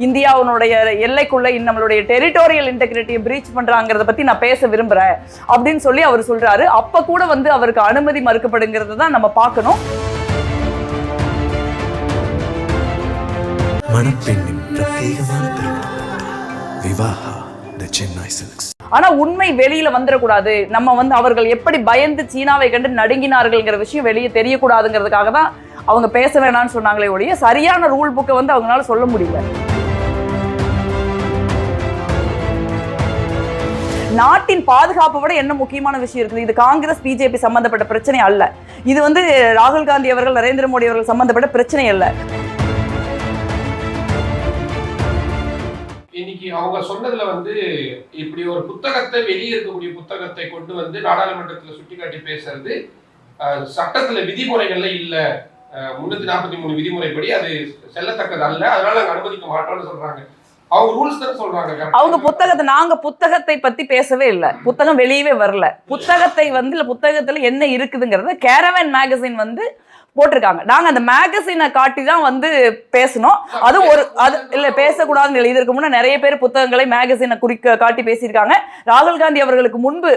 இந்தியாவுடைய எல்லைக்குள்ள நம்மளுடைய territorial இன்டெகிரிட்டியை breach பண்றாங்கிறத பத்தி நான் பேச விரும்புறேன் அப்படின்னு சொல்லி அவர் சொல்றாரு. அப்ப கூட வந்து அவருக்கு அனுமதி மறுக்கப்படுங்கிறது தான் நம்ம பார்க்கணும். மணப்பெண்ணின் பிரத்யேகமான விவாஹா தி சென்னை சில்க்ஸ். ஆனா உண்மை வெளியில வந்துடக்கூடாது, நம்ம வந்து அவர்கள் எப்படி பயந்து சீனாவை கண்டு நடுங்கினார்கள்ங்கிற விஷயம் வெளியே தெரியக்கூடாதுங்கிறதுக்காக தான் அவங்க பேச வேணாம்னு சொன்னாங்களே ஒழிய சரியான ரூல் புக்கை வந்து அவங்களால சொல்ல முடியல. நாட்டின் பாதுகாப்பை விட என்ன முக்கியமான விஷயம் இருக்குது? இது காங்கிரஸ் பிஜேபி சம்பந்தப்பட்ட பிரச்சனை அல்ல. இது வந்து ராகுல் காந்தி அவர்கள், நரேந்திர மோடி அவர்கள் சம்பந்தப்பட்ட பிரச்சனை அல்ல. இன்னைக்கு அவங்க சொன்னதுல வந்து இப்படி ஒரு புத்தகத்தை, வெளியே இருக்கக்கூடிய புத்தகத்தை கொண்டு வந்து நாடாளுமன்றத்துல சுட்டிக்காட்டி பேசுறது சட்டத்துல விதிமுறைகள்ல இல்ல, 343 விதிமுறைப்படி அது செல்லத்தக்கது அல்ல, அதனால நாங்க அனுமதிக்க மாட்டோம்னு சொல்றாங்க. அவங்க ரூல்ஸ் தான் சொல்றாங்க. அவங்க புத்தகத்தை, நாங்க புத்தகத்தை பத்தி பேசவே இல்லை, புத்தகம் வெளியவே வரல. புத்தகத்தை வந்து புத்தகத்துல என்ன இருக்குதுங்கிறத கேரவன் மேகசின் வந்து போட்டிருக்காங்க. நாங்க அந்த மேகசினை காட்டி தான் வந்து பேசணும். அது ஒரு அது இல்ல பேசக்கூடாதுன்னு இல்லை. இதற்கு முன்னே நிறைய பேர் புத்தகங்களை மேகசினை காட்டி பேசியிருக்காங்க. ராகுல் காந்தி அவர்களுக்கு முன்பு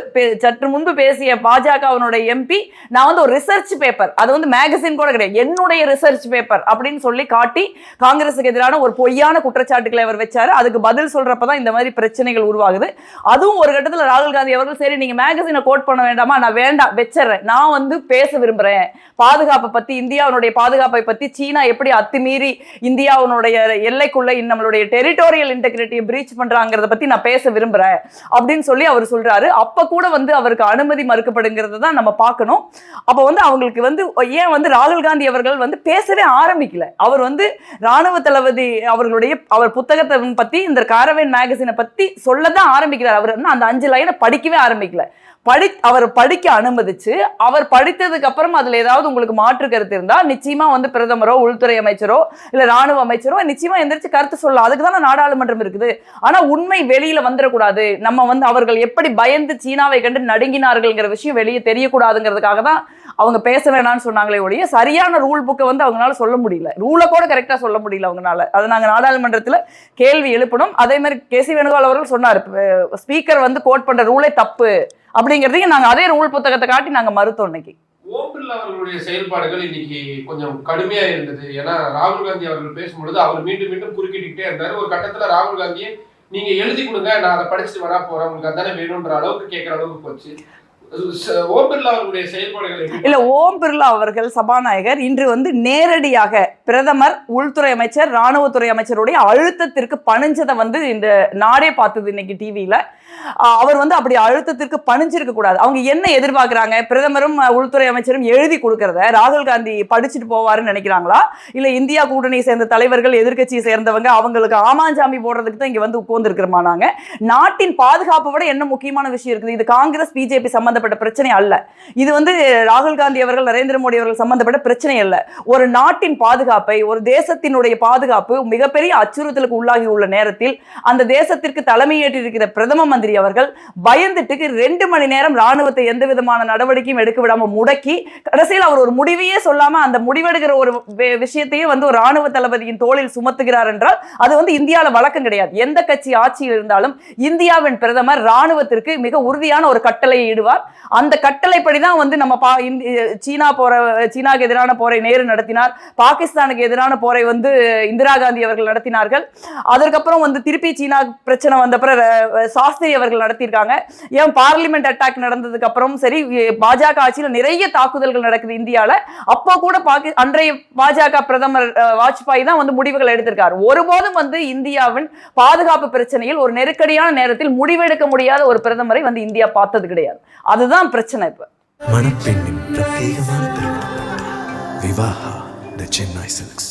சற்று முன்பு பேசிய பாஜகவினுடைய எம்பி, நான் வந்து ஒரு ரிசர்ச் பேப்பர், அது வந்து மேகசின் கூட கிடையாது, என்னுடைய ரிசர்ச் பேப்பர் அப்படின்னு சொல்லி காட்டி காங்கிரஸுக்கு எதிரான ஒரு பொய்யான குற்றச்சாட்டுகளை அவர் வச்சாரு. அதுக்கு பதில் சொல்றப்பதான் இந்த மாதிரி பிரச்சனைகள் உருவாகுது. அதுவும் ஒரு கட்டத்தில் ராகுல் காந்தி அவர்கள், சரி நீங்க மேகசினை கோட் பண்ண வேண்டாமா, நான் வேண்டாம் வச்சிடறேன், நான் வந்து பேச விரும்புறேன் பாதுகாப்பை பத்தி, இந்தியாவுடைய பாதுகாப்பை பத்தி, சீனா எப்படி அத்துமீறி இந்தியாவுடைய எல்லைக்குள்ள நம்மளுடைய டெரிட்டோரியல் இன்டெகிரிட்டியை பிரீச் பண்றாங்கிறத பத்தி நான் பேச விரும்புறேன் அப்படின்னு சொல்லி அவர் சொல்றாரு. அப்ப கூட வந்து அவருக்கு அனுமதி மறுக்கப்படுங்கிறது தான் நம்ம பார்க்கணும். அப்ப வந்து அவங்களுக்கு வந்து ஏன் வந்து ராகுல் காந்தி அவர்கள் வந்து பேசவே ஆரம்பிக்கல. அவர் வந்து ராணுவ தளபதி அவர் புத்தகத்தை பத்தி, இந்த காரவேன் மேகசினை பத்தி சொல்லதான் ஆரம்பிக்கிறார். அவர் வந்து அந்த 5 லைனை படிக்கவே ஆரம்பிக்கல. அவர் படிக்க அனுமதிச்சு, அவர் படித்ததுக்கு அப்புறம் அதுல ஏதாவது உங்களுக்கு மாற்று கருத்து இருந்தா நிச்சயமா வந்து பிரதமரோ, உள்துறை அமைச்சரோ, இல்ல ராணுவ அமைச்சரோ நிச்சயமா எந்திரிச்சு கருத்து சொல்லலாம். அதுக்கு தானே நாடாளுமன்றம் இருக்குது. ஆனா உண்மை வெளியில வந்துடக்கூடாது, நம்ம வந்து அவர்கள் எப்படி பயந்து சீனாவை கண்டு நடுங்கினார்கள்ங்கிற விஷயம் வெளியே தெரியக்கூடாதுங்கிறதுக்காக தான் அவங்க பேச வேணாம்னு சொன்னாங்களே ஒழிய சரியான ரூல் புக்கை வந்து அவங்களால சொல்ல முடியல, ரூலை கூட கரெக்டா சொல்ல முடியல அவங்களால. அதை நாங்க நாடாளுமன்றத்துல கேள்வி எழுப்பணும். அதே மாதிரி கேசி வேணுகோபால் அவர்கள் சொன்னார், ஸ்பீக்கர் வந்து கோட் பண்ற ரூலே தப்பு அப்படிங்கிறதையும் நாங்க அதே ரூல் புத்தகத்தை காட்டி நாங்க மறுத்தோம். இன்னைக்கு ஓம் பிர்லா அவர்களுடைய செயல்பாடுகள் இன்னைக்கு கொஞ்சம் கடுமையா இருந்தது. ஏன்னா ராகுல் காந்தி அவர்கள் பேசும்பொழுது அவர் மீண்டும் மீண்டும் குறுக்கிட்டே இருந்தாரு. ஒரு கட்டத்துல ராகுல் காந்தியை நீங்க எழுதி கொடுங்க, நான் அதை படிச்சுட்டு வரா போறேன், உங்களுக்கு அதானே வேணும்ன்ற அளவுக்கு கேட்கிற அளவுக்கு போச்சு. ஓம் பிர்லா அவர்களுடைய செயல்பாடுகள் இல்ல, ஓம் பிர்லா அவர்கள் சபாநாயகர் இன்று வந்து நேரடியாக பிரதமர், உள்துறை அமைச்சர், ராணுவத்துறை அமைச்சருடைய அழுத்தத்திற்கு பணிஞ்சதை வந்து இந்த நாடே பார்த்தது இன்னைக்கு டிவியில. அவர் வந்து அப்படி அழுத்தத்திற்கு பணிஞ்சிருக்க கூடாது. அவங்க என்ன எதிர்பார்க்கிறாங்க? பிரதமரும் உள்துறை அமைச்சரும் எழுதி கொடுக்கறத ராகுல் காந்தி படிச்சுட்டு போவாருன்னு நினைக்கிறாங்களா? இல்ல இந்தியா கூட்டணியை சேர்ந்த தலைவர்கள், எதிர்கட்சியை சேர்ந்தவங்க அவங்களுக்கு ஆமாஞ்சாமி போடுறதுக்கு தான் இங்க வந்து உட்கார்ந்து இருக்கிறோமானாங்க. நாட்டின் பாதுகாப்பை விட என்ன முக்கியமான விஷயம் இருக்குது? இது காங்கிரஸ் பிஜேபி சம்பந்தப்பட்ட பிரச்சனை அல்ல. இது வந்து ராகுல் காந்தி அவர்கள், நரேந்திர மோடி அவர்கள் சம்பந்தப்பட்ட பிரச்சனை அல்ல. ஒரு நாட்டின் பாதுகாப்பை, ஒரு தேசத்தினுடைய பாதுகாப்பு மிகப்பெரிய அச்சுறுத்தலுக்கு உள்ளாகி உள்ள நேரத்தில் அந்த தேசத்திற்கு தலைமையேற்றிருக்கிற பிரதம மந்திரி அவர்கள் பயந்துட்டு 2 மணி நேரம் ராணுவத்தை எந்த விதமான நடவடிக்கையும் எடுக்க விடாம முடக்கி, கடைசியில் அவர் ஒரு முடிவையே சொல்லாம அந்த முடிவெடுக்கிற ஒரு விஷயத்தையும் வந்து ஒரு ராணுவ தளபதியின் தோளில் சுமத்துகிறார் என்றால் அது வந்து இந்தியாவில் வழக்கம் கிடையாது. எந்த கட்சி ஆட்சியில் இருந்தாலும் இந்தியாவின் பிரதமர் ராணுவத்திற்கு மிக உறுதியான ஒரு கட்டளையை இடுவார். அந்த கட்டளைப்படிதான் வந்து நம்ம சீனாக்கு எதிரான போரை நேரு நடத்தினார், பாகிஸ்தானுக்கு எதிரான போரை வந்து இந்திரா காந்தி அவர்கள் நடத்தினார்கள். அதற்கப்புறம் வந்து திருப்பி சீனா பிரச்சனை வந்தப்பறம் சாஸ்திரி அவர்கள் நடத்தியிருக்காங்க. ஏன் பார்லிமெண்ட் அட்டாக் நடந்ததுக்கு அப்புறம் சரி, பாஜக ஆட்சியில் நிறைய தாக்குதல்கள் நடக்குது இந்தியாவில். அப்போ கூட அன்றைய பாஜக பிரதமர் வாஜ்பாய் தான் வந்து முடிவுகள் எடுத்திருக்காரு. ஒருபோதும் வந்து இந்தியாவின் பாதுகாப்பு பிரச்சனையில் ஒரு நெருக்கடியான நேரத்தில் முடிவெடுக்க முடியாத ஒரு பிரதமரை வந்து இந்தியா பார்த்தது கிடையாது. அதுதான் பிரச்சனை. இப்ப மணப்பெண்ணின் பிரத்யேகமான விவாஹா தி சென்னை சில்க்ஸ்.